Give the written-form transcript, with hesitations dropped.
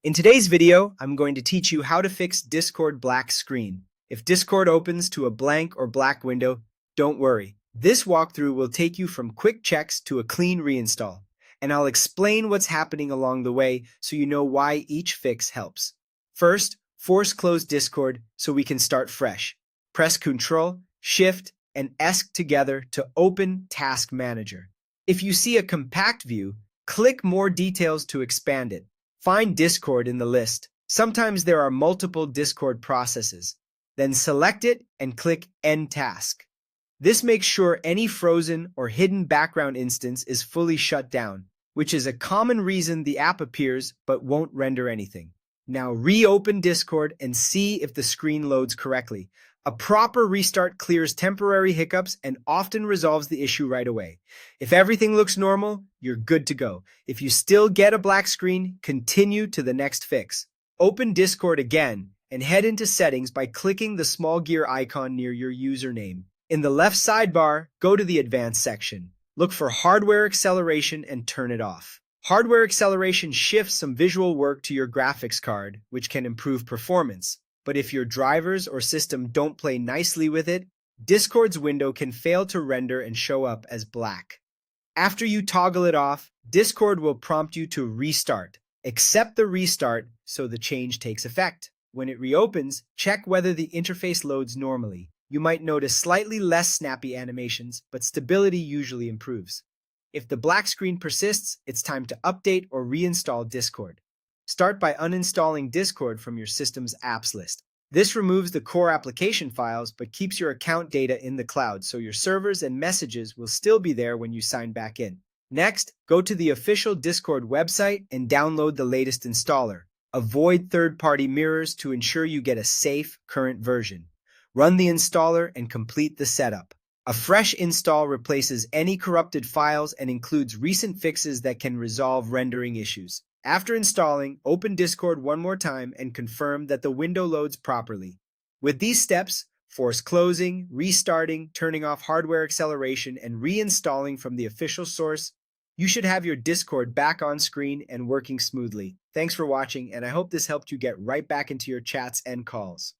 In today's video, I'm going to teach you how to fix Discord black screen. If Discord opens to a blank or black window, don't worry. This walkthrough will take you from quick checks to a clean reinstall, and I'll explain what's happening along the way so you know why each fix helps. First, force close Discord so we can start fresh. Press Ctrl, Shift, and ESC together to open Task Manager. If you see a compact view, click More Details to expand it. Find Discord in the list. Sometimes there are multiple Discord processes. Then select it and click End Task. This makes sure any frozen or hidden background instance is fully shut down, which is a common reason the app appears but won't render anything. Now reopen Discord and see if the screen loads correctly. A proper restart clears temporary hiccups and often resolves the issue right away. If everything looks normal, you're good to go. If you still get a black screen, continue to the next fix. Open Discord again and head into Settings by clicking the small gear icon near your username. In the left sidebar, go to the Advanced section. Look for Hardware Acceleration and turn it off. Hardware acceleration shifts some visual work to your graphics card, which can improve performance. But if your drivers or system don't play nicely with it, Discord's window can fail to render and show up as black. After you toggle it off, Discord will prompt you to restart. Accept the restart so the change takes effect. When it reopens, check whether the interface loads normally. You might notice slightly less snappy animations, but stability usually improves. If the black screen persists, it's time to update or reinstall Discord. Start by uninstalling Discord from your system's apps list. This removes the core application files but keeps your account data in the cloud so your servers and messages will still be there when you sign back in. Next, go to the official Discord website and download the latest installer. Avoid third-party mirrors to ensure you get a safe, current version. Run the installer and complete the setup. A fresh install replaces any corrupted files and includes recent fixes that can resolve rendering issues. After installing, open Discord one more time and confirm that the window loads properly. With these steps, force closing, restarting, turning off hardware acceleration, and reinstalling from the official source, you should have your Discord back on screen and working smoothly. Thanks for watching, and I hope this helped you get right back into your chats and calls.